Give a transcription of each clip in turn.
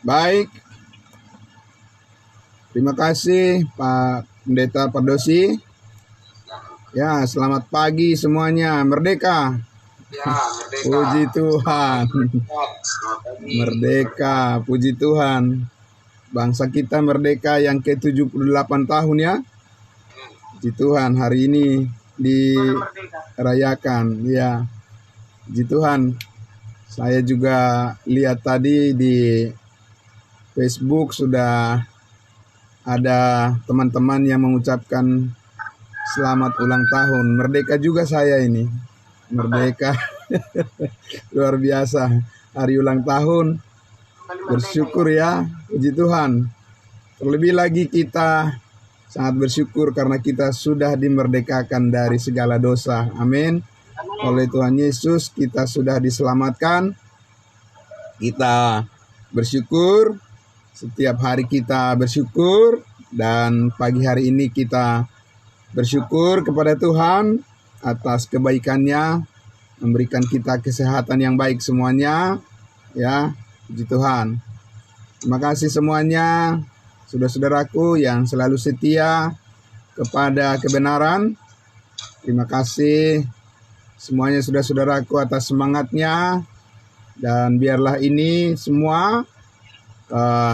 Baik, terima kasih Pak Pendeta Pardosi. Ya, selamat pagi semuanya. Merdeka. Ya, merdeka. Puji Tuhan. Merdeka, puji Tuhan. Bangsa kita merdeka yang ke-78 tahun ya. Puji Tuhan, hari ini dirayakan. Ya, puji Tuhan. Saya juga lihat tadi di Facebook sudah ada teman-teman yang mengucapkan selamat ulang tahun. Merdeka juga saya ini. Merdeka. Luar biasa. Hari ulang tahun. Bersyukur ya. Puji Tuhan. Terlebih lagi kita sangat bersyukur karena kita sudah dimerdekakan dari segala dosa. Amin. Oleh Tuhan Yesus kita sudah diselamatkan. Kita bersyukur. Setiap hari kita bersyukur. Dan pagi hari ini kita bersyukur kepada Tuhan atas kebaikannya, memberikan kita kesehatan yang baik semuanya. Ya, puji Tuhan. Terima kasih semuanya, saudara-saudaraku yang selalu setia kepada kebenaran. Terima kasih semuanya saudara-saudaraku atas semangatnya. Dan biarlah ini semua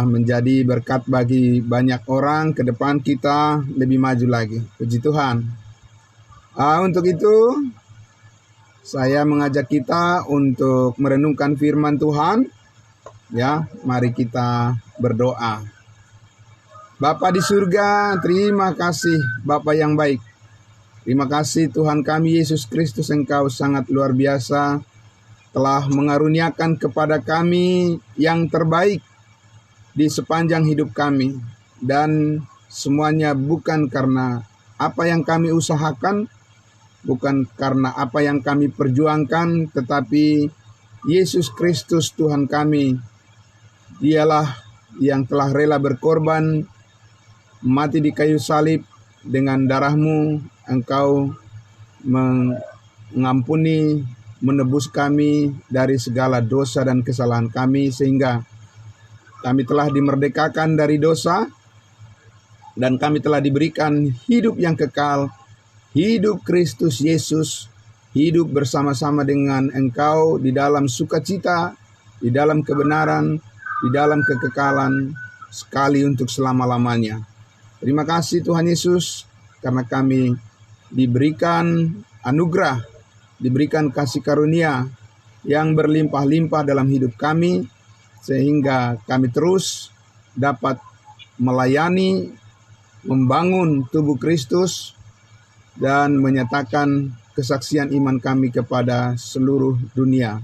menjadi berkat bagi banyak orang ke depan kita lebih maju lagi. Puji Tuhan. Untuk itu saya mengajak kita untuk merenungkan firman Tuhan. Ya, mari kita berdoa. Bapa di surga, terima kasih Bapa yang baik. Terima kasih Tuhan kami Yesus Kristus, Engkau sangat luar biasa telah mengaruniakan kepada kami yang terbaik di sepanjang hidup kami, dan semuanya bukan karena apa yang kami usahakan, bukan karena apa yang kami perjuangkan, tetapi Yesus Kristus Tuhan kami, Dialah yang telah rela berkorban, mati di kayu salib. Dengan darah-Mu Engkau mengampuni, menebus kami dari segala dosa dan kesalahan kami, sehingga kami telah dimerdekakan dari dosa, dan kami telah diberikan hidup yang kekal, hidup Kristus Yesus, hidup bersama-sama dengan Engkau di dalam sukacita, di dalam kebenaran, di dalam kekekalan, sekali untuk selama-lamanya. Terima kasih Tuhan Yesus, karena kami diberikan anugerah, diberikan kasih karunia yang berlimpah-limpah dalam hidup kami, sehingga kami terus dapat melayani, membangun tubuh Kristus, dan menyatakan kesaksian iman kami kepada seluruh dunia.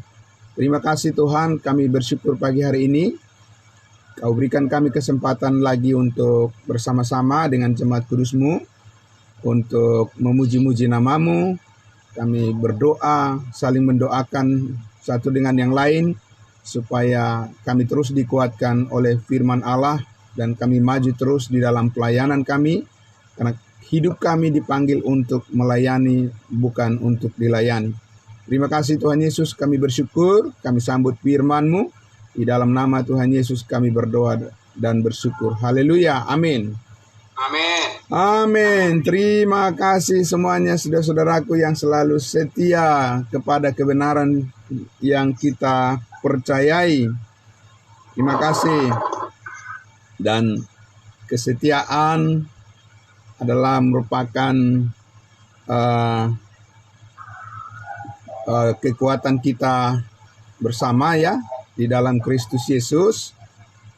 Terima kasih Tuhan, kami bersyukur pagi hari ini. Kau berikan kami kesempatan lagi untuk bersama-sama dengan jemaat kudus-Mu, untuk memuji-muji nama-Mu. Kami berdoa, saling mendoakan satu dengan yang lain, supaya kami terus dikuatkan oleh firman Allah, dan kami maju terus di dalam pelayanan kami, karena hidup kami dipanggil untuk melayani, bukan untuk dilayani. Terima kasih Tuhan Yesus, kami bersyukur, kami sambut firman-Mu. Di dalam nama Tuhan Yesus kami berdoa dan bersyukur. Haleluya, amin. Amin. Amin. Terima kasih semuanya saudara-saudaraku yang selalu setia kepada kebenaran yang kita percayai. Terima kasih. Dan kesetiaan adalah merupakan kekuatan kita bersama ya di dalam Kristus Yesus.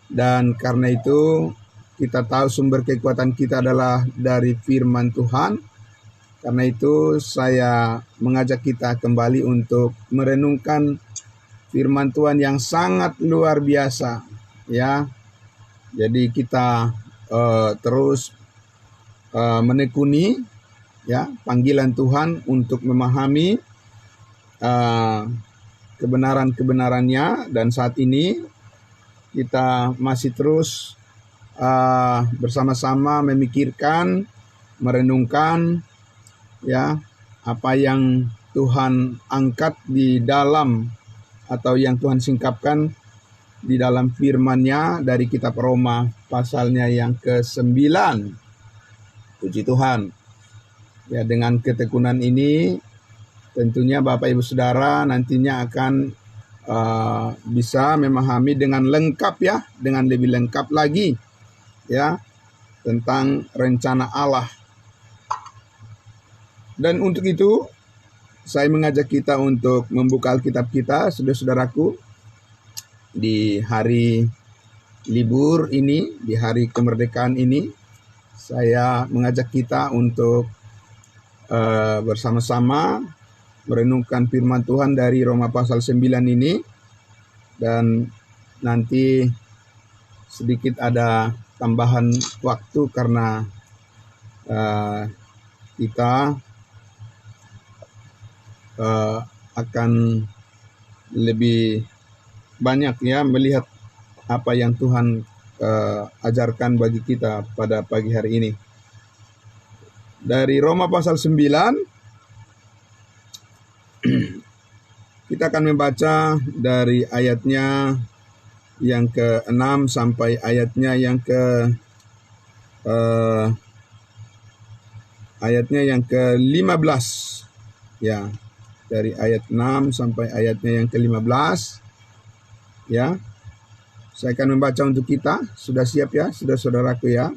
Dan karena itu kita tahu sumber kekuatan kita adalah dari firman Tuhan. Karena itu saya mengajak kita kembali untuk merenungkan firman Tuhan yang sangat luar biasa ya. Jadi kita terus menekuni ya panggilan Tuhan untuk memahami kebenaran-kebenarannya, dan saat ini kita masih terus bersama-sama memikirkan, merenungkan ya apa yang Tuhan angkat di dalam, atau yang Tuhan singkapkan di dalam firman-Nya dari kitab Roma pasalnya yang ke-9. Puji Tuhan. Ya, dengan ketekunan ini tentunya Bapak Ibu Saudara nantinya akan bisa memahami dengan lengkap ya, dengan lebih lengkap lagi ya tentang rencana Allah. Dan untuk itu saya mengajak kita untuk membuka Alkitab kita, saudara-saudaraku, di hari libur ini, di hari kemerdekaan ini, saya mengajak kita untuk bersama-sama merenungkan firman Tuhan dari Roma pasal 9 ini, dan nanti sedikit ada tambahan waktu karena kita akan lebih banyak ya melihat apa yang Tuhan ajarkan bagi kita pada pagi hari ini. Dari Roma pasal 9 kita akan membaca dari ayatnya yang ke-6 sampai ayatnya yang ke-15 ya, dari ayat 6 sampai ayatnya yang ke-15 ya. Saya akan membaca untuk kita. Sudah siap ya, saudara-saudaraku ya.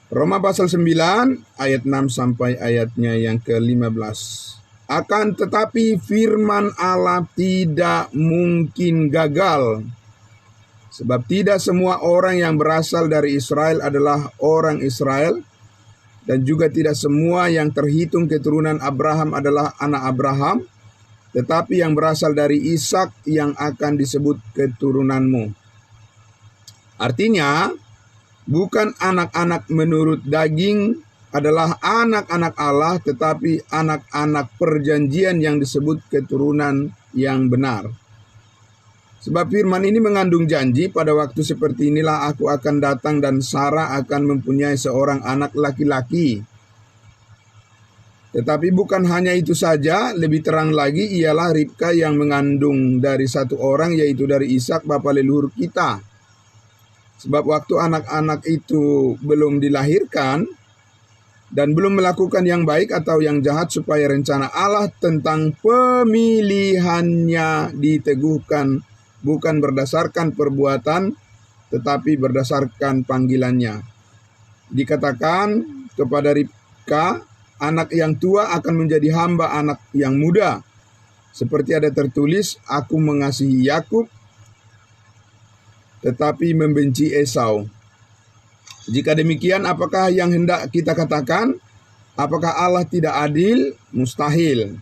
Roma pasal 9 ayat 6 sampai ayatnya yang ke-15. Akan tetapi firman Allah tidak mungkin gagal. Sebab tidak semua orang yang berasal dari Israel adalah orang Israel, dan juga tidak semua yang terhitung keturunan Abraham adalah anak Abraham, tetapi yang berasal dari Ishak yang akan disebut keturunanmu. Artinya, bukan anak-anak menurut daging adalah anak-anak Allah, tetapi anak-anak perjanjian yang disebut keturunan yang benar. Sebab firman ini mengandung janji, pada waktu seperti inilah aku akan datang dan Sarah akan mempunyai seorang anak laki-laki. Tetapi bukan hanya itu saja, lebih terang lagi ialah Ribka yang mengandung dari satu orang, yaitu dari Ishak bapa leluhur kita. Sebab waktu anak-anak itu belum dilahirkan dan belum melakukan yang baik atau yang jahat, supaya rencana Allah tentang pemilihannya diteguhkan, bukan berdasarkan perbuatan, tetapi berdasarkan panggilannya. Dikatakan kepada Ribka, anak yang tua akan menjadi hamba anak yang muda. Seperti ada tertulis, aku mengasihi Yakub, tetapi membenci Esau. Jika demikian, apakah yang hendak kita katakan? Apakah Allah tidak adil? Mustahil.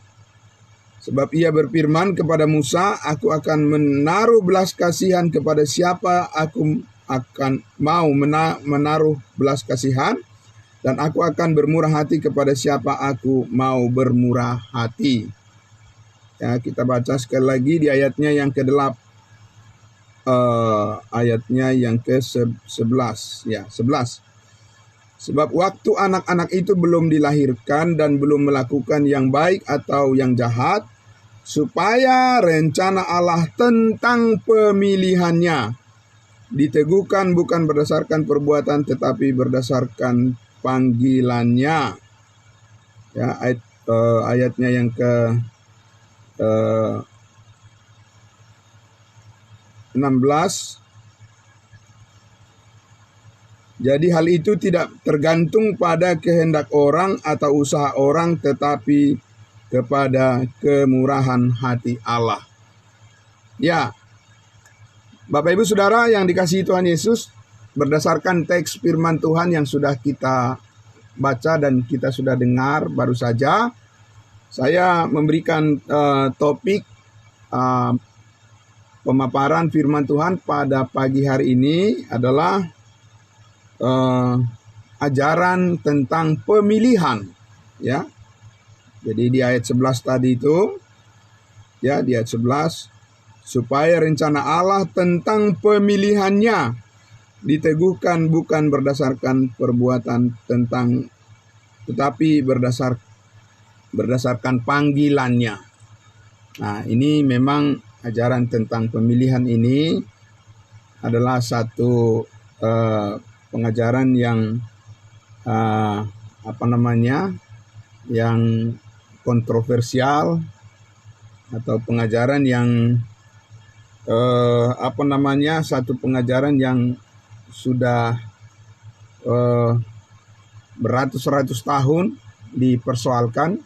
Sebab ia berfirman kepada Musa, aku akan menaruh belas kasihan kepada siapa aku akan mau menaruh belas kasihan, dan aku akan bermurah hati kepada siapa aku mau bermurah hati. Ya, kita baca sekali lagi di ayatnya yang ke-8. Ayatnya yang ke-11 ya, 11. Sebab waktu anak-anak itu belum dilahirkan dan belum melakukan yang baik atau yang jahat, supaya rencana Allah tentang pemilihannya diteguhkan bukan berdasarkan perbuatan tetapi berdasarkan panggilannya. Ya, ayatnya yang ke 16. Jadi hal itu tidak tergantung pada kehendak orang atau usaha orang, tetapi kepada kemurahan hati Allah. Ya, Bapak Ibu Saudara yang dikasihi Tuhan Yesus, berdasarkan teks firman Tuhan yang sudah kita baca dan kita sudah dengar baru saja, saya memberikan topik pemaparan firman Tuhan pada pagi hari ini adalah ajaran tentang pemilihan, ya. Jadi di ayat 11 tadi itu, ya, di ayat 11, supaya rencana Allah tentang pemilihannya diteguhkan bukan berdasarkan perbuatan tetapi berdasarkan panggilannya. Nah, ini memang ajaran tentang pemilihan ini adalah satu pengajaran yang yang kontroversial, atau pengajaran yang satu pengajaran yang sudah beratus-ratus tahun dipersoalkan,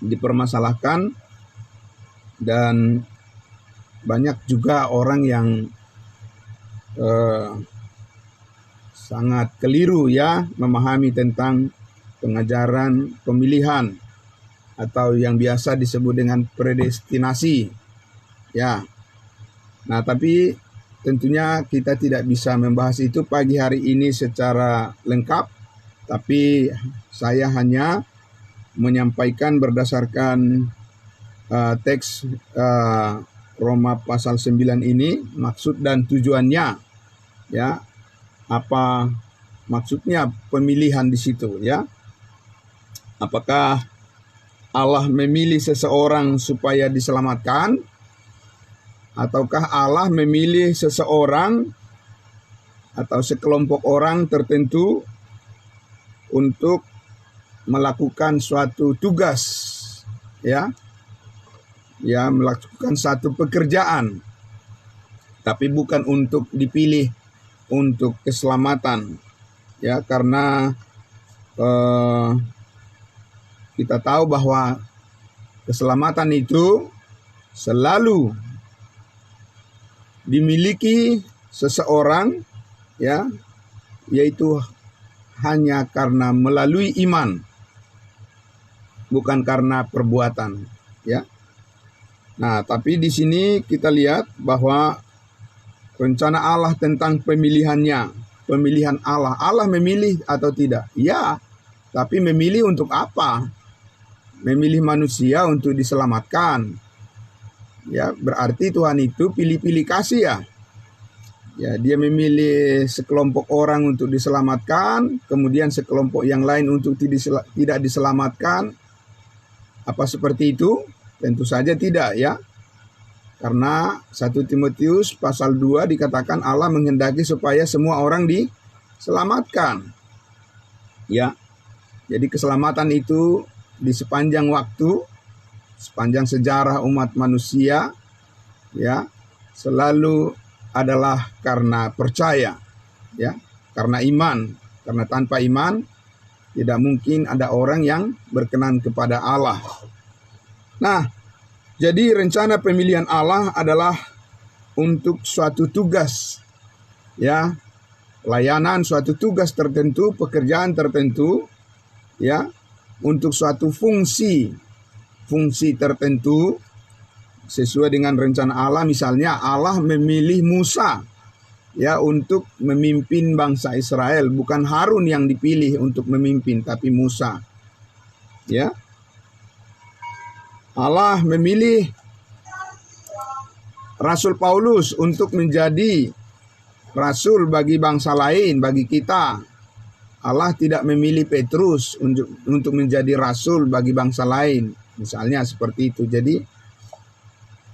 dipermasalahkan, dan banyak juga orang yang sangat keliru ya memahami tentang pengajaran pemilihan atau yang biasa disebut dengan predestinasi ya. Nah, tapi tentunya kita tidak bisa membahas itu pagi hari ini secara lengkap, tapi saya hanya menyampaikan berdasarkan teks Roma pasal 9 ini, maksud dan tujuannya ya. Apa maksudnya pemilihan di situ ya? Apakah Allah memilih seseorang supaya diselamatkan, ataukah Allah memilih seseorang atau sekelompok orang tertentu untuk melakukan suatu tugas ya, melakukan satu pekerjaan, tapi bukan untuk dipilih untuk keselamatan ya, karena kita tahu bahwa keselamatan itu selalu dimiliki seseorang ya, yaitu hanya karena melalui iman, bukan karena perbuatan ya. Nah, tapi di sini kita lihat bahwa rencana Allah tentang pemilihan Allah memilih atau tidak? Ya, tapi memilih untuk apa? Memilih manusia untuk diselamatkan. Ya, berarti Tuhan itu pilih-pilih kasih ya. Ya, dia memilih sekelompok orang untuk diselamatkan, kemudian sekelompok yang lain untuk tidak diselamatkan. Apa seperti itu? Tentu saja tidak ya. Karena 1 Timotius pasal 2 dikatakan Allah menghendaki supaya semua orang diselamatkan. Ya. Jadi keselamatan itu di sepanjang waktu, sepanjang sejarah umat manusia ya, selalu adalah karena percaya ya, karena iman. Karena tanpa iman tidak mungkin ada orang yang berkenan kepada Allah. Nah, jadi rencana pemilihan Allah adalah untuk suatu tugas ya, layanan suatu tugas tertentu, pekerjaan tertentu ya, untuk suatu fungsi tertentu sesuai dengan rencana Allah. Misalnya Allah memilih Musa ya untuk memimpin bangsa Israel, bukan Harun yang dipilih untuk memimpin, tapi Musa ya. Allah memilih Rasul Paulus untuk menjadi rasul bagi bangsa lain, bagi kita. Allah tidak memilih Petrus untuk menjadi rasul bagi bangsa lain. Misalnya seperti itu. Jadi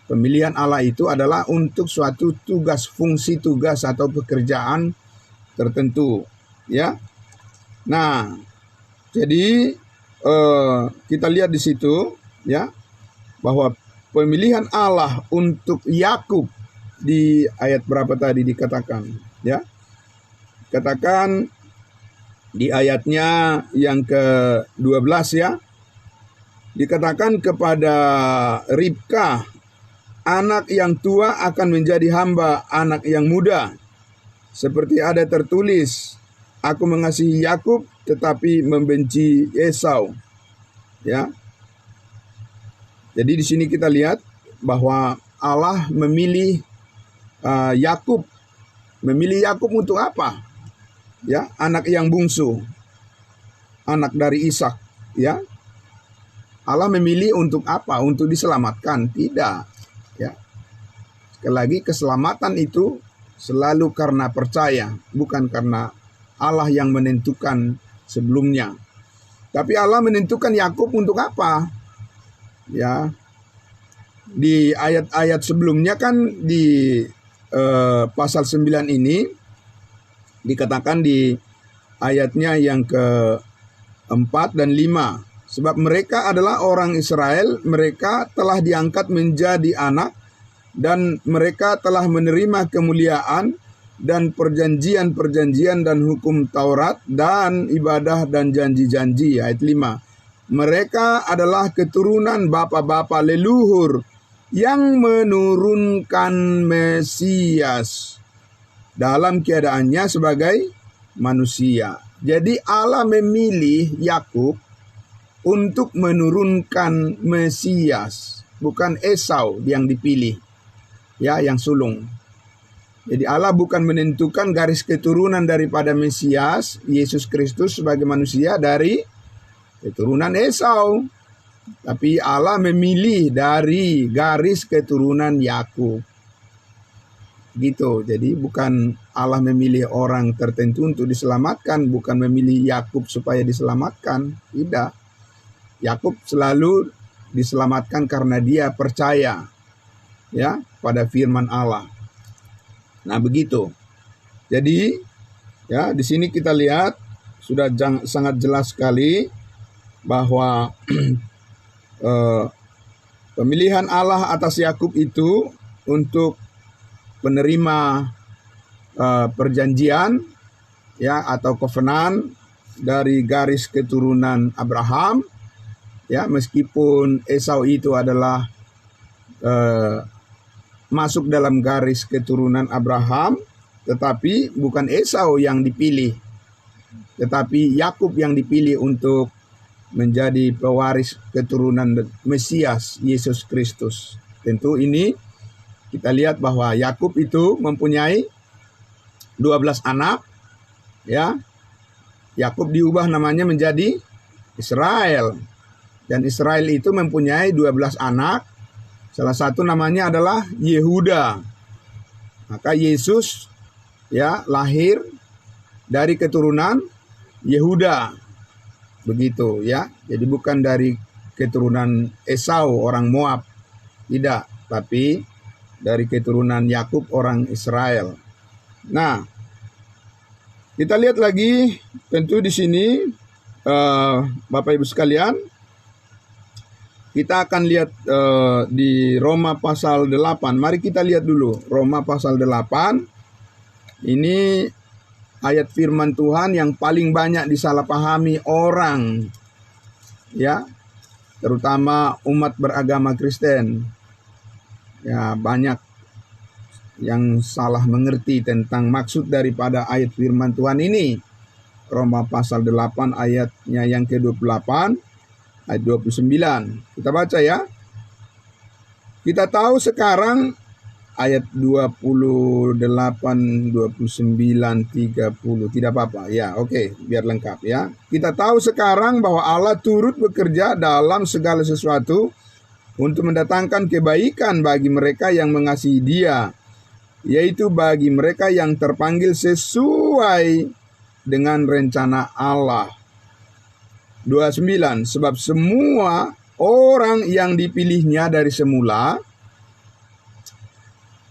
pemilihan Allah itu adalah untuk suatu tugas, fungsi tugas atau pekerjaan tertentu. Ya. Nah, jadi kita lihat di situ ya, bahwa pemilihan Allah untuk Yakub di ayat berapa tadi dikatakan ya? Katakan di ayatnya yang ke-12 ya. Dikatakan kepada Ribka, anak yang tua akan menjadi hamba anak yang muda. Seperti ada tertulis, aku mengasihi Yakub tetapi membenci Esau. Ya. Jadi di sini kita lihat bahwa Allah memilih Yakub. Memilih Yakub untuk apa? Ya, anak yang bungsu. Anak dari Ishak, ya. Allah memilih untuk apa? Untuk diselamatkan? Tidak, ya. Sekali lagi, keselamatan itu selalu karena percaya, bukan karena Allah yang menentukan sebelumnya. Tapi Allah menentukan Yakub untuk apa? Ya, di ayat-ayat sebelumnya kan di pasal 9 ini dikatakan di ayatnya yang ke-4 dan 5. Sebab mereka adalah orang Israel, mereka telah diangkat menjadi anak, dan mereka telah menerima kemuliaan dan perjanjian-perjanjian dan hukum Taurat dan ibadah dan janji-janji. Ayat 5. Mereka adalah keturunan bapa-bapa leluhur yang menurunkan Mesias dalam keadaannya sebagai manusia. Jadi Allah memilih Yakub untuk menurunkan Mesias, bukan Esau yang dipilih, ya, yang sulung. Jadi Allah bukan menentukan garis keturunan daripada Mesias, Yesus Kristus sebagai manusia dari keturunan Esau. Tapi Allah memilih dari garis keturunan Yakub. Gitu. Jadi bukan Allah memilih orang tertentu untuk diselamatkan, bukan memilih Yakub supaya diselamatkan. Tidak. Yakub selalu diselamatkan karena dia percaya, ya, pada firman Allah. Nah, begitu. Jadi, ya, di sini kita lihat sudah sangat jelas sekali bahwa pemilihan Allah atas Yakub itu untuk penerima perjanjian, ya, atau covenant dari garis keturunan Abraham, ya, meskipun Esau itu adalah masuk dalam garis keturunan Abraham, tetapi bukan Esau yang dipilih, tetapi Yakub yang dipilih untuk menjadi pewaris keturunan Mesias Yesus Kristus. Tentu ini kita lihat bahwa Yakub itu mempunyai 12 anak, ya. Yakub diubah namanya menjadi Israel, dan Israel itu mempunyai 12 anak. Salah satu namanya adalah Yehuda. Maka Yesus, ya, lahir dari keturunan Yehuda. Begitu, ya. Jadi bukan dari keturunan Esau orang Moab. Tidak, tapi dari keturunan Yakub orang Israel. Nah, kita lihat lagi tentu di sini Bapak Ibu sekalian, kita akan lihat di Roma pasal 8. Mari kita lihat dulu Roma pasal 8. Ini ayat firman Tuhan yang paling banyak disalahpahami orang, ya, terutama umat beragama Kristen. Ya, banyak yang salah mengerti tentang maksud daripada ayat firman Tuhan ini. Roma pasal 8 ayatnya yang ke-28. Ayat 29. Kita baca, ya. Kita tahu sekarang ayat 28, 29, 30. Tidak apa-apa. Ya, oke, biar lengkap, ya. Kita tahu sekarang bahwa Allah turut bekerja dalam segala sesuatu untuk mendatangkan kebaikan bagi mereka yang mengasihi Dia, yaitu bagi mereka yang terpanggil sesuai dengan rencana Allah. 29. Sebab semua orang yang dipilihnya dari semula,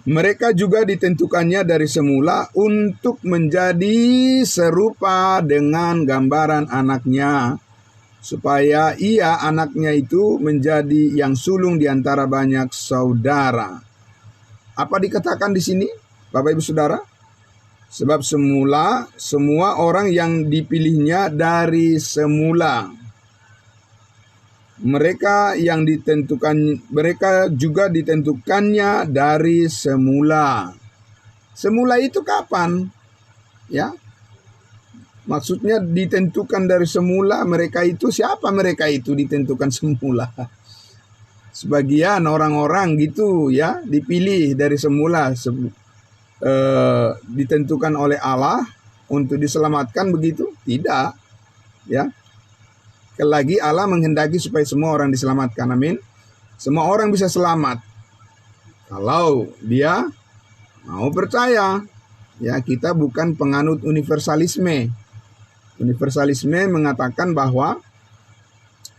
mereka juga ditentukannya dari semula untuk menjadi serupa dengan gambaran anaknya, supaya ia, anaknya itu, menjadi yang sulung di antara banyak saudara. Apa dikatakan di sini, Bapak Ibu Saudara? Sebab semula, semua orang yang dipilihnya dari semula, mereka juga ditentukannya dari semula. Semula itu kapan? Ya, maksudnya ditentukan dari semula. Mereka itu siapa? Mereka itu ditentukan semula. Sebagian orang-orang gitu, ya, dipilih dari semula. Ditentukan oleh Allah untuk diselamatkan, begitu? Tidak, ya. Lagi Allah menghendaki supaya semua orang diselamatkan. Amin. Semua orang bisa selamat kalau dia mau percaya. Ya, kita bukan penganut universalisme. Universalisme mengatakan bahwa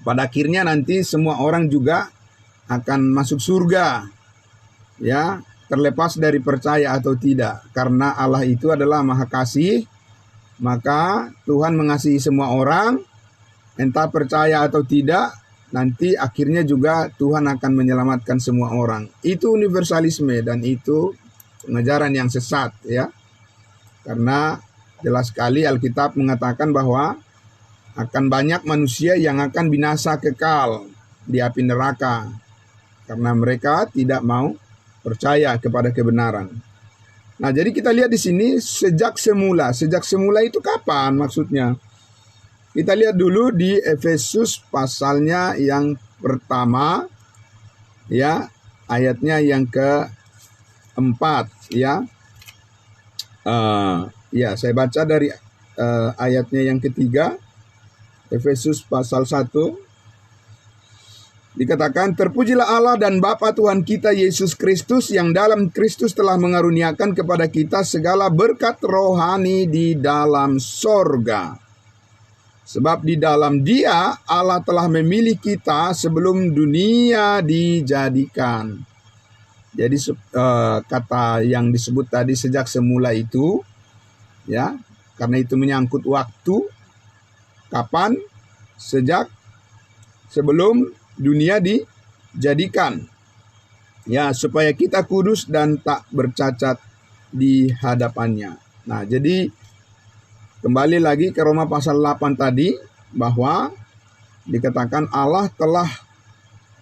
pada akhirnya nanti semua orang juga akan masuk surga, ya, terlepas dari percaya atau tidak. Karena Allah itu adalah Maha Kasih, maka Tuhan mengasihi semua orang, entah percaya atau tidak, nanti akhirnya juga Tuhan akan menyelamatkan semua orang. Itu universalisme dan itu pengajaran yang sesat, ya. Karena jelas sekali Alkitab mengatakan bahwa akan banyak manusia yang akan binasa kekal di api neraka karena mereka tidak mau percaya kepada kebenaran. Nah, jadi kita lihat di sini sejak semula. Sejak semula itu kapan maksudnya? Kita lihat dulu di Efesus pasalnya yang pertama, ya, ayatnya yang keempat, ya. Ya, saya baca dari ayatnya yang ketiga, Efesus pasal 1. Dikatakan, terpujilah Allah dan Bapa Tuhan kita Yesus Kristus yang dalam Kristus telah mengaruniakan kepada kita segala berkat rohani di dalam sorga. Sebab di dalam Dia Allah telah memilih kita sebelum dunia dijadikan. Jadi kata yang disebut tadi sejak semula itu, ya, karena itu menyangkut waktu, kapan, sejak sebelum dunia dijadikan, ya, supaya kita kudus dan tak bercacat di hadapannya. Nah, jadi kembali lagi ke Roma pasal 8 tadi, bahwa dikatakan Allah telah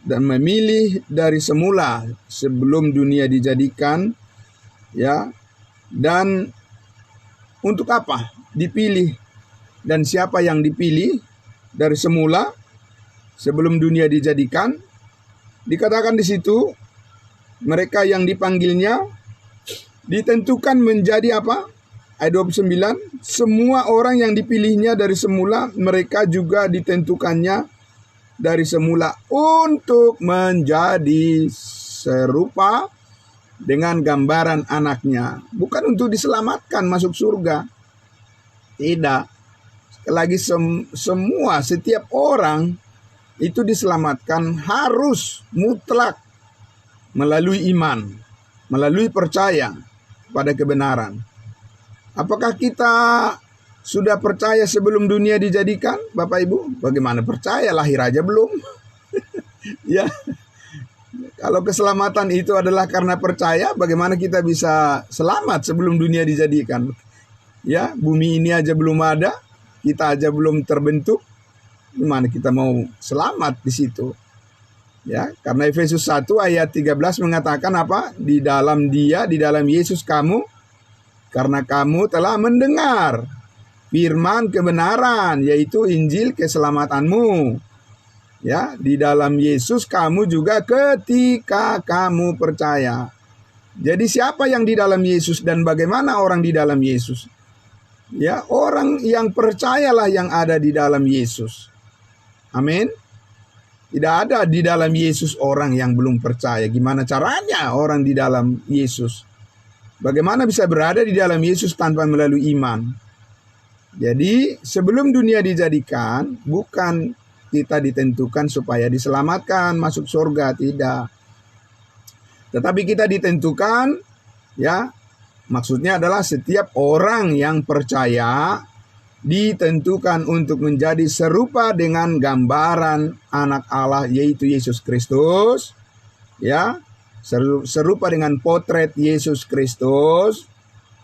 dan memilih dari semula sebelum dunia dijadikan, ya. Dan untuk apa dipilih dan siapa yang dipilih dari semula sebelum dunia dijadikan? Dikatakan di situ mereka yang dipanggilnya ditentukan menjadi apa? Ayat 29, semua orang yang dipilihnya dari semula, mereka juga ditentukannya dari semula untuk menjadi serupa dengan gambaran anaknya. Bukan untuk diselamatkan masuk surga. Tidak. Lagi semua, setiap orang itu diselamatkan harus mutlak melalui iman, melalui percaya pada kebenaran. Apakah kita sudah percaya sebelum dunia dijadikan, Bapak Ibu? Bagaimana percaya? Lahir aja belum. Ya, kalau keselamatan itu adalah karena percaya, bagaimana kita bisa selamat sebelum dunia dijadikan? Ya, bumi ini aja belum ada, kita aja belum terbentuk, gimana kita mau selamat di situ? Ya, karena Efesus 1 ayat 13 mengatakan apa? Di dalam Dia, di dalam Yesus kamu, karena kamu telah mendengar firman kebenaran, yaitu Injil keselamatanmu. Ya, di dalam Yesus kamu juga ketika kamu percaya. Jadi siapa yang di dalam Yesus dan bagaimana orang di dalam Yesus? Ya, orang yang percayalah yang ada di dalam Yesus. Amin. Tidak ada di dalam Yesus orang yang belum percaya. Gimana caranya orang di dalam Yesus? Bagaimana bisa berada di dalam Yesus tanpa melalui iman? Jadi sebelum dunia dijadikan, bukan kita ditentukan supaya diselamatkan masuk surga, tidak. Tetapi kita ditentukan, ya, maksudnya adalah setiap orang yang percaya ditentukan untuk menjadi serupa dengan gambaran anak Allah, yaitu Yesus Kristus, ya, serupa dengan potret Yesus Kristus,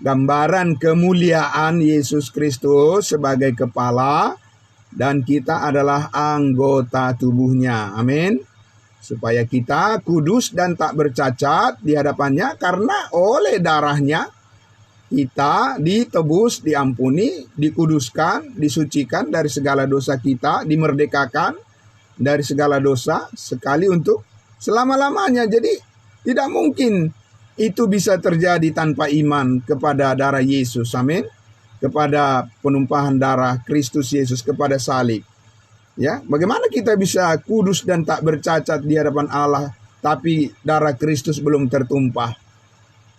gambaran kemuliaan Yesus Kristus sebagai kepala, dan kita adalah anggota tubuhnya. Amin. Supaya kita kudus dan tak bercacat di hadapannya, karena oleh darahnya kita ditebus, diampuni, dikuduskan, disucikan dari segala dosa kita, dimerdekakan dari segala dosa sekali untuk selama-lamanya. Jadi tidak mungkin itu bisa terjadi tanpa iman kepada darah Yesus. Amin. Kepada penumpahan darah Kristus Yesus, kepada salib. Ya, bagaimana kita bisa kudus dan tak bercacat di hadapan Allah tapi darah Kristus belum tertumpah?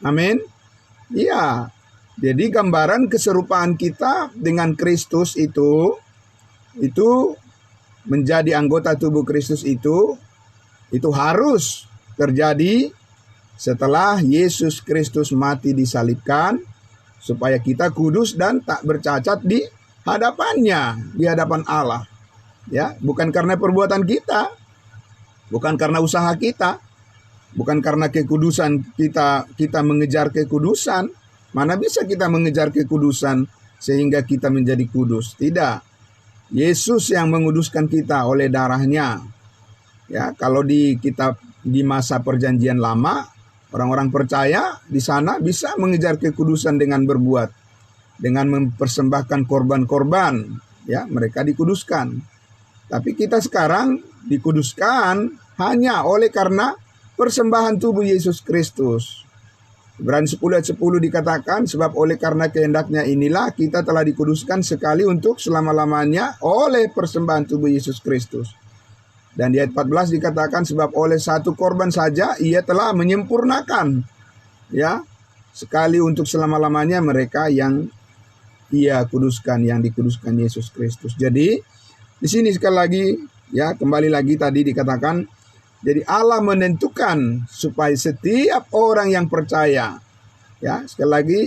Amin. Iya. Jadi gambaran keserupaan kita dengan Kristus itu menjadi anggota tubuh Kristus itu Itu harus terjadi setelah Yesus Kristus mati disalibkan, supaya kita kudus dan tak bercacat di hadapannya, di hadapan Allah. Ya, bukan karena perbuatan kita, bukan karena usaha kita, bukan karena kekudusan kita mengejar kekudusan. Mana bisa kita mengejar kekudusan sehingga kita menjadi kudus? Tidak. Yesus yang menguduskan kita oleh darahnya. Ya, kalau di kitab di masa perjanjian lama, orang-orang percaya di sana bisa mengejar kekudusan dengan berbuat, dengan mempersembahkan korban-korban, ya, mereka dikuduskan. Tapi kita sekarang dikuduskan hanya oleh karena persembahan tubuh Yesus Kristus. Ibrani 10 ayat 10 dikatakan, sebab oleh karena kehendaknya inilah kita telah dikuduskan sekali untuk selama-lamanya oleh persembahan tubuh Yesus Kristus. Dan di ayat 14 dikatakan, sebab oleh satu korban saja ia telah menyempurnakan, ya, sekali untuk selama-lamanya mereka yang ia kuduskan, yang dikuduskan Yesus Kristus. Jadi di sini sekali lagi, ya, kembali lagi tadi dikatakan, jadi Allah menentukan supaya setiap orang yang percaya, ya, sekali lagi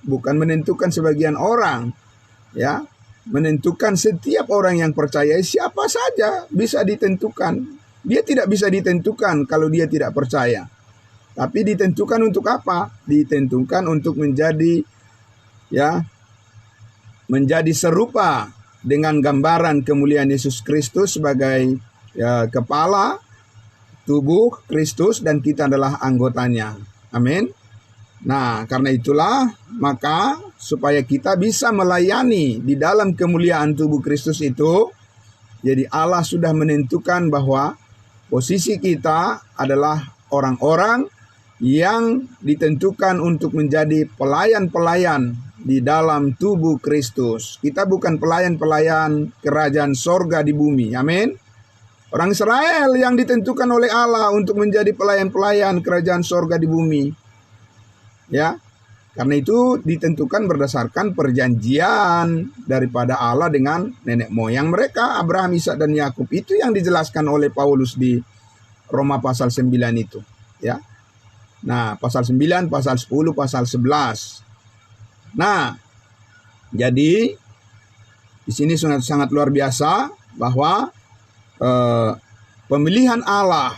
bukan menentukan sebagian orang, ya, menentukan setiap orang yang percaya, siapa saja bisa ditentukan. Dia tidak bisa ditentukan kalau dia tidak percaya. Tapi ditentukan untuk apa? Ditentukan untuk menjadi, ya, menjadi serupa dengan gambaran kemuliaan Yesus Kristus sebagai, ya, kepala tubuh Kristus, dan kita adalah anggotanya. Amin. Nah, karena itulah maka supaya kita bisa melayani di dalam kemuliaan tubuh Kristus itu, jadi Allah sudah menentukan bahwa posisi kita adalah orang-orang yang ditentukan untuk menjadi pelayan-pelayan di dalam tubuh Kristus. Kita bukan pelayan-pelayan kerajaan sorga di bumi. Amin. Orang Israel yang ditentukan oleh Allah untuk menjadi pelayan-pelayan kerajaan sorga di bumi. Ya, karena itu ditentukan berdasarkan perjanjian daripada Allah dengan nenek moyang mereka, Abraham, Ishak, dan Yakub. Itu yang dijelaskan oleh Paulus di Roma pasal 9 itu. Ya. Nah, pasal 9, pasal 10, pasal 11. Nah, jadi di sini sangat luar biasa bahwa pemilihan Allah,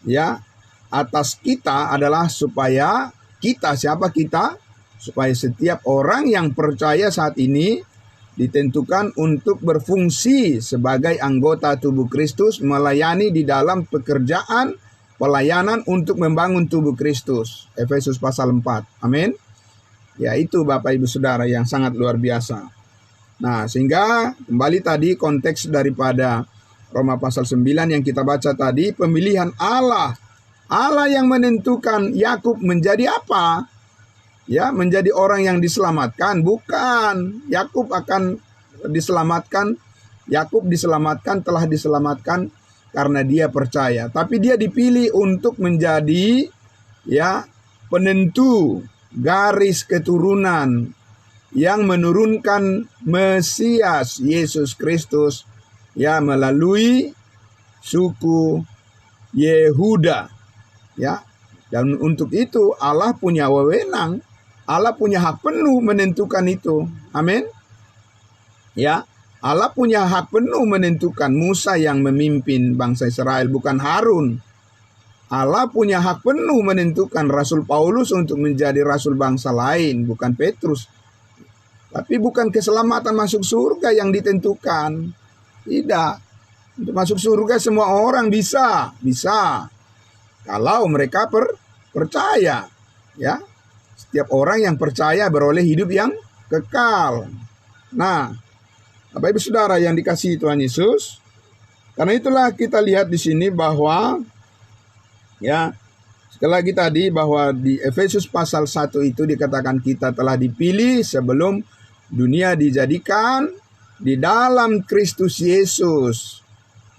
ya, atas kita adalah supaya kita, siapa kita? Supaya setiap orang yang percaya saat ini ditentukan untuk berfungsi sebagai anggota tubuh Kristus, melayani di dalam pekerjaan pelayanan untuk membangun tubuh Kristus. Efesus pasal 4. Amin. Ya, itu Bapak Ibu Saudara yang sangat luar biasa. Nah, sehingga kembali tadi konteks daripada Roma pasal 9 yang kita baca tadi, pemilihan Allah. Allah yang menentukan Yakub menjadi apa? Ya, menjadi orang yang diselamatkan. Bukan. Yakub akan diselamatkan. Yakub diselamatkan, telah diselamatkan karena dia percaya. Tapi dia dipilih untuk menjadi, ya, penentu garis keturunan yang menurunkan Mesias Yesus Kristus, ya, melalui suku Yehuda, ya. Dan untuk itu Allah punya wewenang, Allah punya hak penuh menentukan itu. Amin. Ya, Allah punya hak penuh menentukan. Musa yang memimpin bangsa Israel, bukan Harun. Allah punya hak penuh menentukan Rasul Paulus untuk menjadi rasul bangsa lain, bukan Petrus. Tapi bukan keselamatan masuk surga yang ditentukan. Tidak. Untuk masuk surga semua orang bisa. Kalau mereka percaya, ya. Setiap orang yang percaya beroleh hidup yang kekal. Nah, Bapak Ibu Saudara yang dikasihi Tuhan Yesus, karena itulah kita lihat di sini bahwa, ya, sekali lagi tadi bahwa di Efesus pasal 1 itu dikatakan kita telah dipilih sebelum dunia dijadikan di dalam Kristus Yesus.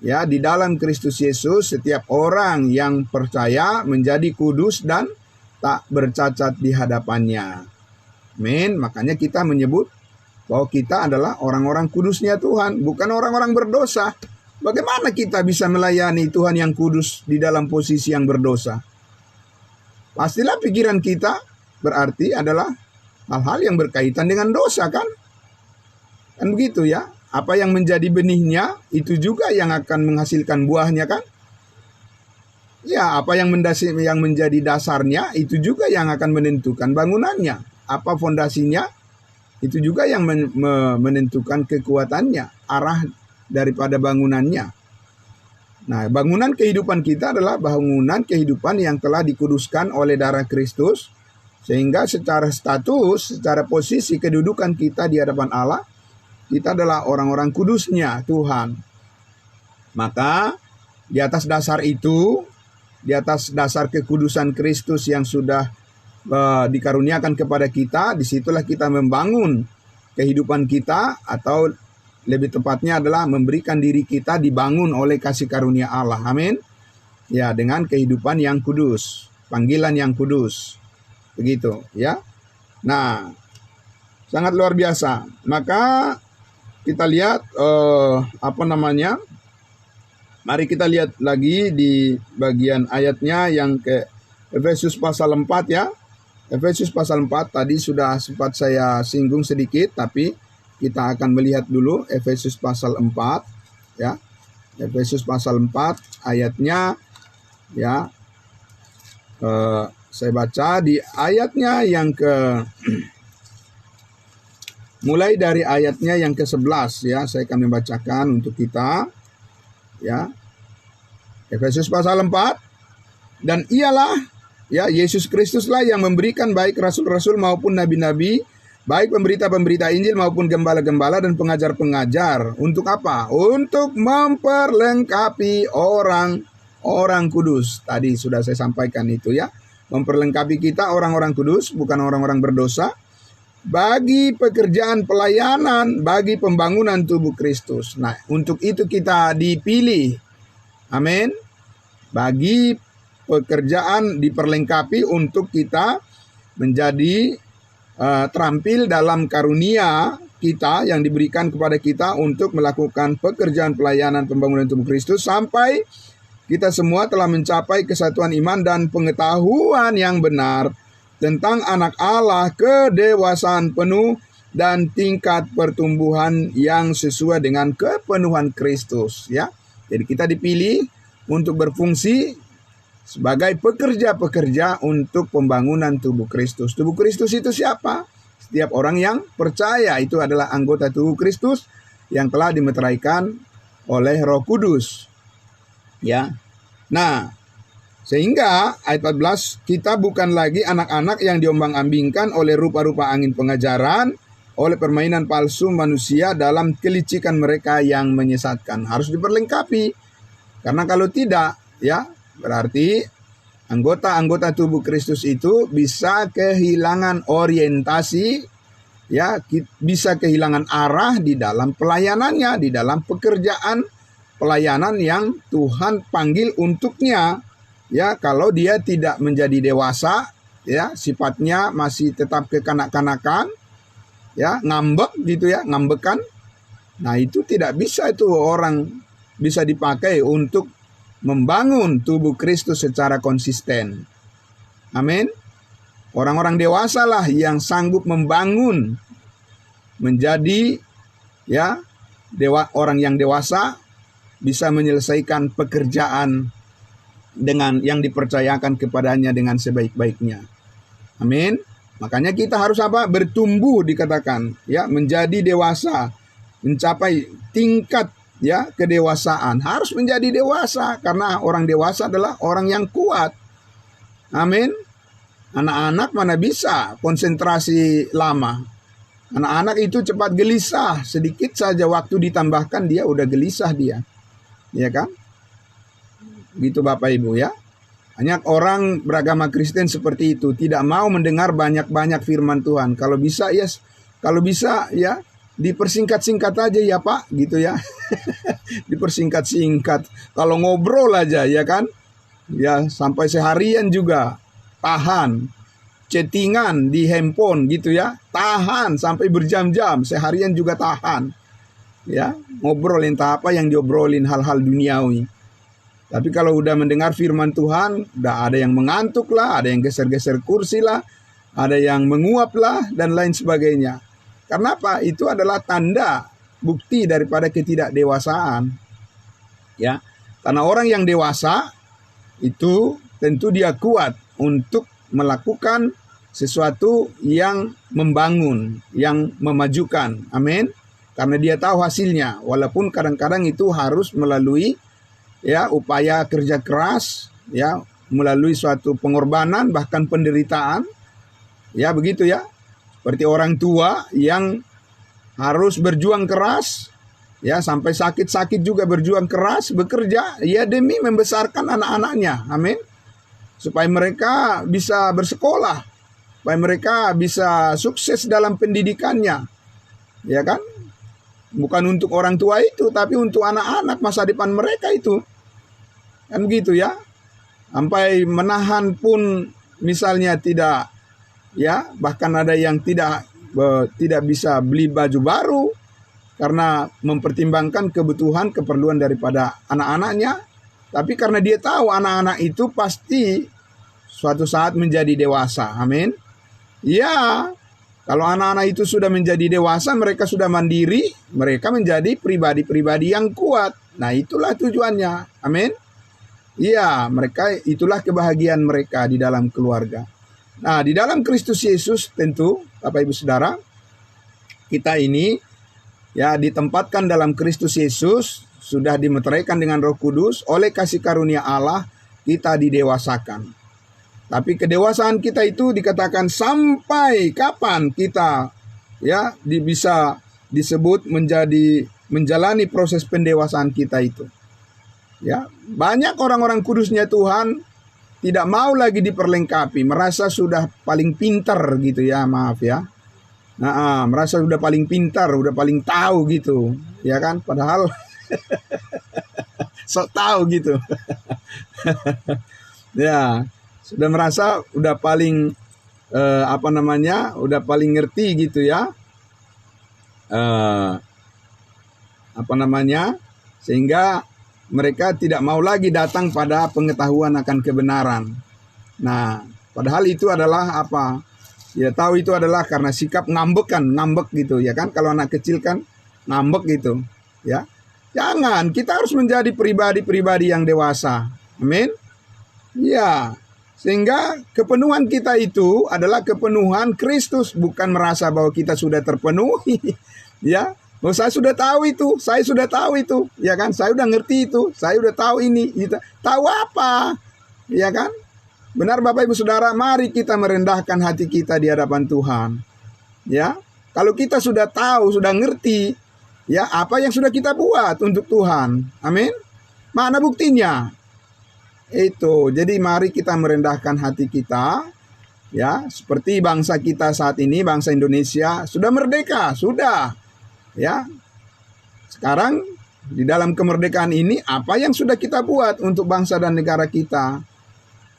Ya, di dalam Kristus Yesus setiap orang yang percaya menjadi kudus dan tak bercacat di hadapannya. Amin. Makanya kita menyebut bahwa kita adalah orang-orang kudusnya Tuhan, bukan orang-orang berdosa. Bagaimana kita bisa melayani Tuhan yang kudus di dalam posisi yang berdosa? Pastilah pikiran kita berarti adalah hal-hal yang berkaitan dengan dosa, kan? Kan begitu ya. Apa yang menjadi benihnya itu juga yang akan menghasilkan buahnya, kan? Ya, apa yang menjadi dasarnya itu juga yang akan menentukan bangunannya. Apa fondasinya itu juga yang menentukan kekuatannya, arah daripada bangunannya. Nah, bangunan kehidupan kita adalah bangunan kehidupan yang telah dikuduskan oleh darah Kristus, sehingga secara status, secara posisi kedudukan kita di hadapan Allah, kita adalah orang-orang kudusnya Tuhan. Maka di atas dasar itu, di atas dasar kekudusan Kristus yang sudah dikaruniakan kepada kita, disitulah kita membangun kehidupan kita, atau lebih tepatnya adalah memberikan diri kita dibangun oleh kasih karunia Allah. Amin. Ya, dengan kehidupan yang kudus, panggilan yang kudus. Begitu, ya. Nah, sangat luar biasa. Maka kita lihat mari kita lihat lagi di bagian ayatnya yang ke Efesus pasal 4 ya. Efesus pasal 4 tadi sudah sempat saya singgung sedikit, tapi kita akan melihat dulu Efesus pasal 4 ya. Efesus pasal 4 ayatnya ya. Saya baca di ayatnya yang mulai dari ayatnya yang ke-11 ya. Saya akan membacakan untuk kita ya. Efesus pasal 4. Dan ialah ya, Yesus Kristuslah yang memberikan baik rasul-rasul maupun nabi-nabi, baik pemberita-pemberita Injil maupun gembala-gembala dan pengajar-pengajar. Untuk apa? Untuk memperlengkapi orang kudus. Tadi sudah saya sampaikan itu ya. Memperlengkapi kita orang-orang kudus, bukan orang-orang berdosa, bagi pekerjaan pelayanan, bagi pembangunan tubuh Kristus. Nah, untuk itu kita dipilih. Amin. Bagi pekerjaan diperlengkapi untuk kita menjadi terampil dalam karunia kita yang diberikan kepada kita untuk melakukan pekerjaan pelayanan pembangunan tubuh Kristus sampai kita semua telah mencapai kesatuan iman dan pengetahuan yang benar tentang anak Allah, kedewasaan penuh dan tingkat pertumbuhan yang sesuai dengan kepenuhan Kristus ya. Jadi kita dipilih untuk berfungsi sebagai pekerja-pekerja untuk pembangunan tubuh Kristus. Tubuh Kristus itu siapa? Setiap orang yang percaya itu adalah anggota tubuh Kristus yang telah dimeteraikan oleh Roh Kudus. Ya. Nah, sehingga ayat 14, kita bukan lagi anak-anak yang diombang-ambingkan oleh rupa-rupa angin pengajaran, oleh permainan palsu manusia dalam kelicikan mereka yang menyesatkan. Harus diperlengkapi. Karena kalau tidak, ya, berarti anggota-anggota tubuh Kristus itu bisa kehilangan orientasi, ya, bisa kehilangan arah di dalam pelayanannya, di dalam pekerjaan pelayanan yang Tuhan panggil untuknya. Ya, kalau dia tidak menjadi dewasa, ya, sifatnya masih tetap kekanak-kanakan, ya, ngambek gitu ya, ngambekan. Nah, itu tidak bisa itu orang bisa dipakai untuk membangun tubuh Kristus secara konsisten. Amin. Orang-orang dewasa lah yang sanggup membangun menjadi ya orang yang dewasa, bisa menyelesaikan pekerjaan dengan yang dipercayakan kepadanya dengan sebaik-baiknya. Amin. Makanya kita harus apa? Bertumbuh dikatakan, ya, menjadi dewasa, mencapai tingkat ya kedewasaan. Harus menjadi dewasa karena orang dewasa adalah orang yang kuat. Amin. Anak-anak mana bisa konsentrasi lama. Anak-anak itu cepat gelisah, sedikit saja waktu ditambahkan dia udah gelisah dia. Ya kan? Gitu Bapak Ibu ya. Banyak orang beragama Kristen seperti itu, tidak mau mendengar banyak-banyak firman Tuhan. Kalau bisa ya dipersingkat-singkat aja ya Pak, gitu ya. Dipersingkat-singkat. Kalau ngobrol aja ya kan? Ya sampai seharian juga tahan. Chattingan di handphone gitu ya. Tahan sampai berjam-jam, seharian juga tahan. ya, ngobrol entah apa yang diobrolin hal-hal duniawi. Tapi kalau udah mendengar firman Tuhan, udah ada yang mengantuk lah, ada yang geser-geser kursi lah, ada yang menguap lah, dan lain sebagainya. Karena apa? Itu adalah tanda bukti daripada ketidakdewasaan. Ya, karena orang yang dewasa itu tentu dia kuat untuk melakukan sesuatu yang membangun, yang memajukan. Amin. Karena dia tahu hasilnya, walaupun kadang-kadang itu harus melalui ya upaya kerja keras, ya melalui suatu pengorbanan bahkan penderitaan. Ya begitu ya. Seperti orang tua yang harus berjuang keras, ya sampai sakit-sakit juga berjuang keras, bekerja ya demi membesarkan anak-anaknya. Amin. Supaya mereka bisa bersekolah, supaya mereka bisa sukses dalam pendidikannya. Ya kan? Bukan untuk orang tua itu, tapi untuk anak-anak masa depan mereka itu. Kan begitu ya. Sampai menahan pun misalnya tidak, ya bahkan ada yang tidak bisa beli baju baru karena mempertimbangkan kebutuhan keperluan daripada anak-anaknya. Tapi karena dia tahu anak-anak itu pasti suatu saat menjadi dewasa. Amin. Ya, kalau anak-anak itu sudah menjadi dewasa, mereka sudah mandiri, mereka menjadi pribadi-pribadi yang kuat. Nah, itulah tujuannya. Amin. Iya, mereka itulah kebahagiaan mereka di dalam keluarga. Nah, di dalam Kristus Yesus tentu, Bapak Ibu Saudara, kita ini ya ditempatkan dalam Kristus Yesus, sudah dimeteraikan dengan Roh Kudus, oleh kasih karunia Allah kita didewasakan. Tapi kedewasaan kita itu dikatakan sampai kapan kita ya bisa disebut menjalani proses pendewasaan kita itu. Ya, banyak orang-orang kudusnya Tuhan tidak mau lagi diperlengkapi, merasa sudah paling pintar gitu ya, maaf ya. Nah, merasa sudah paling pintar, udah paling tahu gitu, ya kan? Padahal sok tahu gitu. Ya, sudah merasa udah paling udah paling ngerti gitu ya. Sehingga mereka tidak mau lagi datang pada pengetahuan akan kebenaran. Nah, padahal itu adalah apa? Ya tahu itu adalah karena sikap ngambek gitu ya kan. Kalau anak kecil kan ngambek gitu ya. Jangan, kita harus menjadi pribadi-pribadi yang dewasa. Amin. Ya, sehingga kepenuhan kita itu adalah kepenuhan Kristus, bukan merasa bahwa kita sudah terpenuhi. Ya, oh, saya sudah tahu itu, ya kan? Saya udah ngerti itu, saya udah tahu ini, gitu. Tahu apa? Ya kan? Benar Bapak Ibu Saudara, mari kita merendahkan hati kita di hadapan Tuhan. Ya, kalau kita sudah tahu, sudah ngerti, ya apa yang sudah kita buat untuk Tuhan. Amin. Mana buktinya? Itu. Jadi mari kita merendahkan hati kita. Ya, seperti bangsa kita saat ini, bangsa Indonesia sudah merdeka, sudah. Ya. Sekarang di dalam kemerdekaan ini apa yang sudah kita buat untuk bangsa dan negara kita?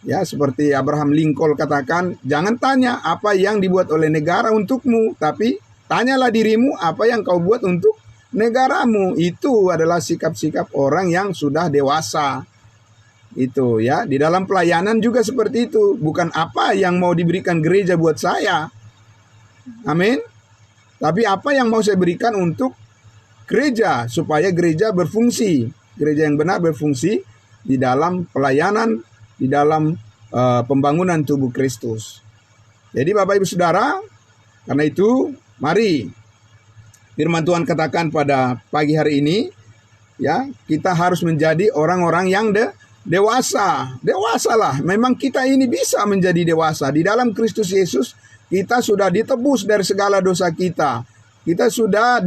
Ya, seperti Abraham Lincoln katakan, jangan tanya apa yang dibuat oleh negara untukmu, tapi tanyalah dirimu apa yang kau buat untuk negaramu. Itu adalah sikap-sikap orang yang sudah dewasa. Itu ya, di dalam pelayanan juga seperti itu. Bukan apa yang mau diberikan gereja buat saya. Amin. Tapi apa yang mau saya berikan untuk gereja, supaya gereja berfungsi. Gereja yang benar berfungsi di dalam pelayanan, di dalam pembangunan tubuh Kristus. Jadi Bapak Ibu Saudara, karena itu mari firman Tuhan katakan pada pagi hari ini, ya kita harus menjadi orang-orang yang dewasalah. Memang kita ini bisa menjadi dewasa di dalam Kristus Yesus. Kita sudah ditebus dari segala dosa kita. Kita sudah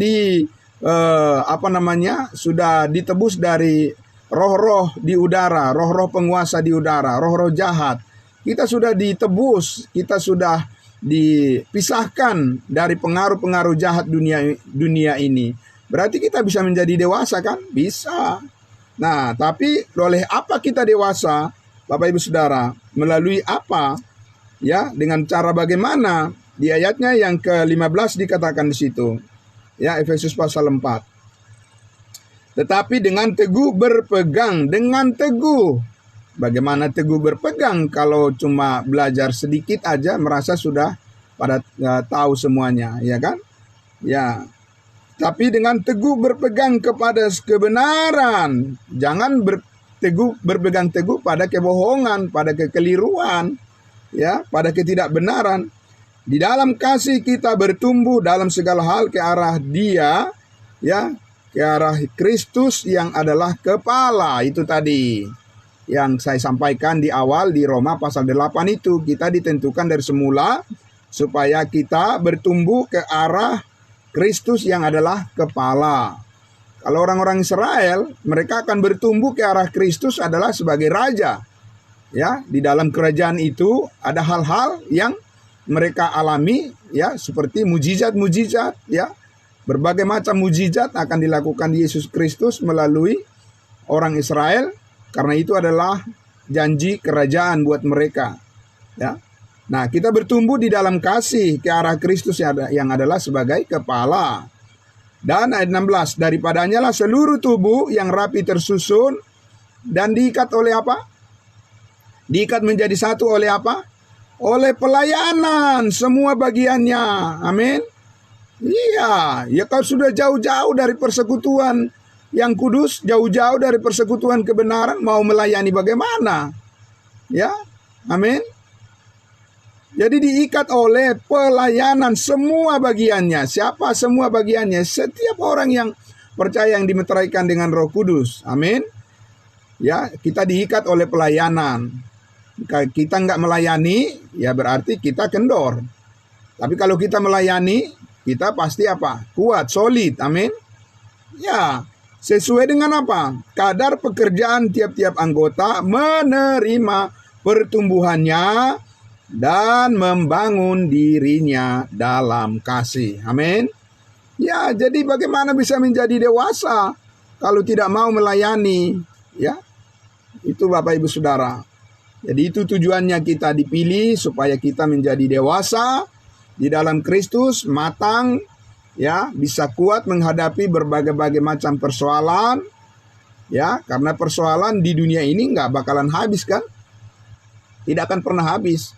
sudah ditebus dari roh-roh di udara, roh-roh penguasa di udara, roh-roh jahat. Kita sudah ditebus, kita sudah dipisahkan dari pengaruh-pengaruh jahat dunia ini. Berarti kita bisa menjadi dewasa kan? Bisa. Nah, tapi oleh apa kita dewasa, Bapak Ibu Saudara? Melalui apa? Ya, dengan cara bagaimana? Di ayatnya yang ke-15 dikatakan di situ. Ya, Efesus pasal 4. Tetapi dengan teguh berpegang, dengan teguh. Bagaimana teguh berpegang kalau cuma belajar sedikit aja merasa sudah pada tahu semuanya, ya kan? Ya. Tapi dengan teguh berpegang kepada kebenaran. Jangan berpegang teguh pada kebohongan, pada kekeliruan, ya, pada ketidakbenaran. Di dalam kasih kita bertumbuh dalam segala hal ke arah Dia, ya, ke arah Kristus yang adalah kepala. Itu tadi yang saya sampaikan di awal di Roma pasal 8 itu. Kita ditentukan dari semula supaya kita bertumbuh ke arah Kristus yang adalah kepala. Kalau orang-orang Israel, mereka akan bertumbuh ke arah Kristus adalah sebagai raja. Ya, di dalam kerajaan itu ada hal-hal yang mereka alami, ya, seperti mujizat-mujizat, ya. Berbagai macam mujizat akan dilakukan Yesus Kristus melalui orang Israel, karena itu adalah janji kerajaan buat mereka, ya. Nah, kita bertumbuh di dalam kasih ke arah Kristus yang adalah sebagai kepala. Dan ayat 16, daripadanya lah seluruh tubuh yang rapi tersusun dan diikat oleh apa? Diikat menjadi satu oleh apa? Oleh pelayanan semua bagiannya. Amin. Iya, ya kalau sudah jauh-jauh dari persekutuan yang kudus, jauh-jauh dari persekutuan kebenaran, mau melayani bagaimana? Ya, amin. Jadi diikat oleh pelayanan semua bagiannya. Siapa semua bagiannya? Setiap orang yang percaya yang dimeteraikan dengan Roh Kudus. Amin. Ya, kita diikat oleh pelayanan. Kalau kita nggak melayani, ya berarti kita kendor. Tapi kalau kita melayani, kita pasti apa? Kuat, solid. Amin. Ya, sesuai dengan apa? Kadar pekerjaan tiap-tiap anggota menerima pertumbuhannya dan membangun dirinya dalam kasih. Amin. Ya, jadi bagaimana bisa menjadi dewasa kalau tidak mau melayani? Ya, itu Bapak Ibu Saudara. Jadi itu tujuannya kita dipilih supaya kita menjadi dewasa di dalam Kristus, matang, ya, bisa kuat menghadapi berbagai macam persoalan, ya, karena persoalan di dunia ini nggak bakalan habis kan? Tidak akan pernah habis.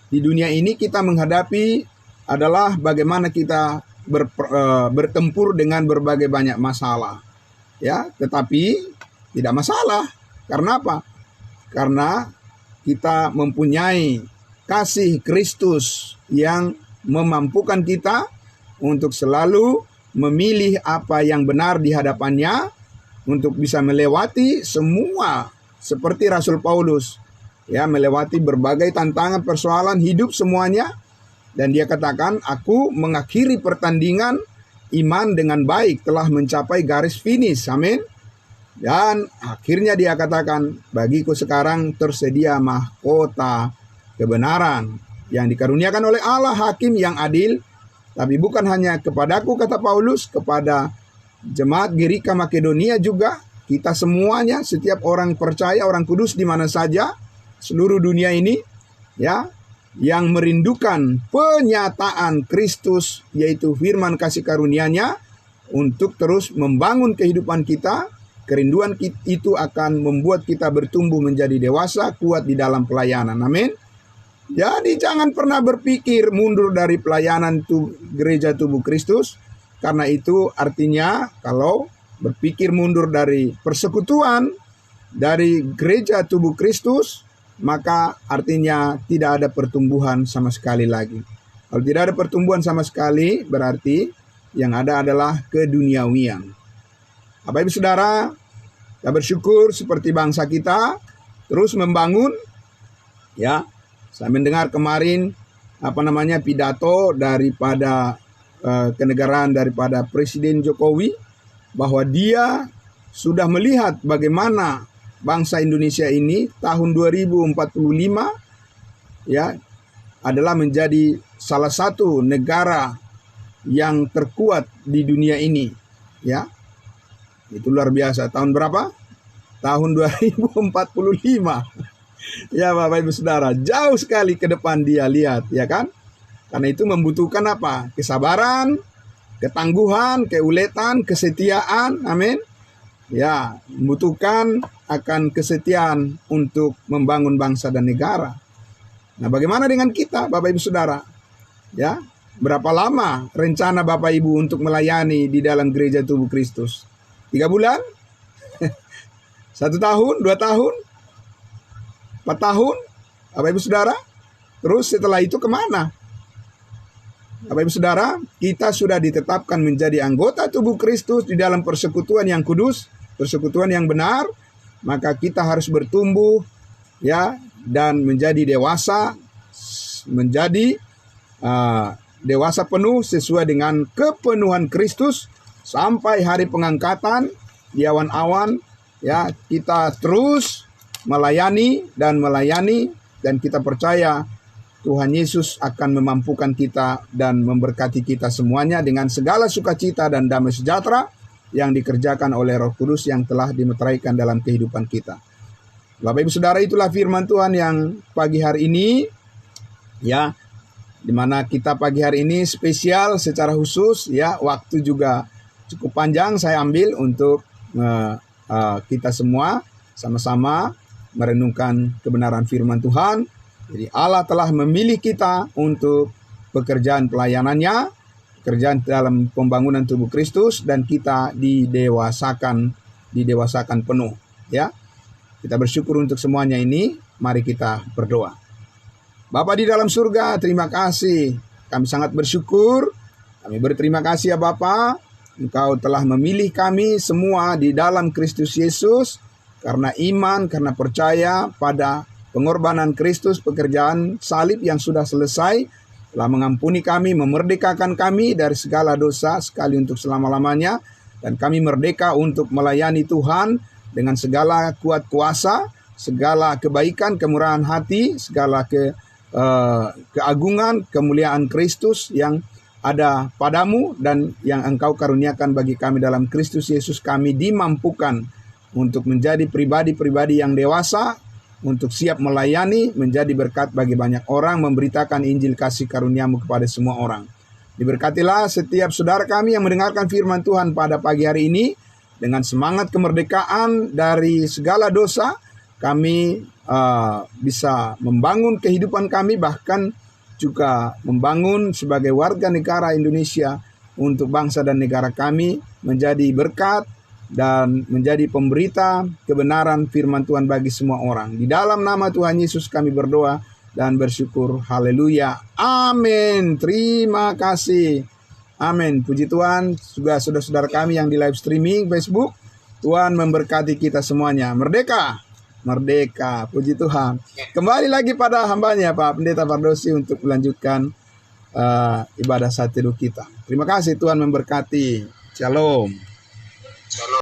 Di dunia ini kita menghadapi adalah bagaimana kita bertempur dengan berbagai banyak masalah, ya, tetapi tidak masalah. Karena apa? Karena kita mempunyai kasih Kristus yang memampukan kita untuk selalu memilih apa yang benar di hadapannya, untuk bisa melewati semua seperti Rasul Paulus, ya, melewati berbagai tantangan, persoalan hidup semuanya, dan dia katakan, aku mengakhiri pertandingan iman dengan baik, telah mencapai garis finish. Amin. Dan akhirnya dia katakan, bagiku sekarang tersedia mahkota kebenaran yang dikaruniakan oleh Allah hakim yang adil, tapi bukan hanya kepadaku, kata Paulus, kepada jemaat Gerika Makedonia juga, kita semuanya, setiap orang percaya, orang kudus di mana saja, seluruh dunia ini, ya, yang merindukan penyataan Kristus, yaitu firman kasih karunia-Nya, untuk terus membangun kehidupan kita. Kerinduan itu akan membuat kita bertumbuh menjadi dewasa, kuat di dalam pelayanan. Amin. Jadi jangan pernah berpikir mundur dari pelayanan gereja tubuh Kristus. Karena itu artinya kalau berpikir mundur dari persekutuan, dari gereja tubuh Kristus, maka artinya tidak ada pertumbuhan sama sekali lagi. Kalau tidak ada pertumbuhan sama sekali, berarti yang ada adalah keduniawian. Bapak Ibu Saudara, kita bersyukur seperti bangsa kita terus membangun, ya. Saya mendengar kemarin pidato daripada kenegaraan daripada Presiden Jokowi, bahwa dia sudah melihat bagaimana bangsa Indonesia ini tahun 2045, ya, adalah menjadi salah satu negara yang terkuat di dunia ini, ya. Itu luar biasa. Tahun berapa? Tahun 2045. Ya Bapak Ibu Saudara, jauh sekali ke depan dia lihat, ya kan? Karena itu membutuhkan apa? Kesabaran, ketangguhan, keuletan, kesetiaan, amin. ya membutuhkan akan kesetiaan untuk membangun bangsa dan negara. Nah, bagaimana dengan kita, Bapak Ibu Saudara? Ya, berapa lama rencana Bapak Ibu untuk melayani di dalam gereja tubuh Kristus? 3 bulan? 1 tahun? 2 tahun? 4 tahun? Bapak Ibu Saudara? Terus setelah itu kemana? Bapak Ibu Saudara, kita sudah ditetapkan menjadi anggota tubuh Kristus di dalam persekutuan yang kudus, persekutuan yang benar, maka kita harus bertumbuh ya dan menjadi dewasa, menjadi dewasa penuh sesuai dengan kepenuhan Kristus sampai hari pengangkatan di awan-awan. Ya, kita terus melayani dan kita percaya Tuhan Yesus akan memampukan kita dan memberkati kita semuanya dengan segala sukacita dan damai sejahtera yang dikerjakan oleh Roh Kudus yang telah dimeteraikan dalam kehidupan kita. Bapak Ibu Saudara, itulah firman Tuhan yang pagi hari ini, ya, di mana kita pagi hari ini spesial secara khusus, ya, waktu juga cukup panjang saya ambil untuk kita semua sama-sama merenungkan kebenaran firman Tuhan. Jadi Allah telah memilih kita untuk pekerjaan pelayanannya, pekerjaan dalam pembangunan tubuh Kristus, dan kita didewasakan penuh. Ya, kita bersyukur untuk semuanya ini. Mari kita berdoa. Bapa di dalam surga, terima kasih. Kami sangat bersyukur. Kami berterima kasih ya Bapa. Engkau telah memilih kami semua di dalam Kristus Yesus karena iman, karena percaya pada pengorbanan Kristus, pekerjaan salib yang sudah selesai, telah mengampuni kami, memerdekakan kami dari segala dosa sekali untuk selama-lamanya, dan kami merdeka untuk melayani Tuhan dengan segala kuat kuasa, segala kebaikan, kemurahan hati, segala keagungan, kemuliaan Kristus yang ada padamu dan yang Engkau karuniakan bagi kami dalam Kristus Yesus. Kami dimampukan untuk menjadi pribadi-pribadi yang dewasa, untuk siap melayani, menjadi berkat bagi banyak orang, memberitakan Injil kasih karuniamu kepada semua orang. Diberkatilah setiap saudara kami yang mendengarkan firman Tuhan pada pagi hari ini, dengan semangat kemerdekaan dari segala dosa, kami bisa membangun kehidupan kami, bahkan juga membangun sebagai warga negara Indonesia untuk bangsa dan negara kami, menjadi berkat dan menjadi pemberita kebenaran firman Tuhan bagi semua orang. Di dalam nama Tuhan Yesus kami berdoa dan bersyukur. Haleluya. Amin. Terima kasih. Amin. Puji Tuhan. Juga saudara-saudara kami yang di live streaming Facebook, Tuhan memberkati kita semuanya. Merdeka. Merdeka. Puji Tuhan. Kembali lagi pada hambanya Pak Pendeta Pardosi untuk melanjutkan ibadah saat teduh kita. Terima kasih, Tuhan memberkati. Shalom. Shalom.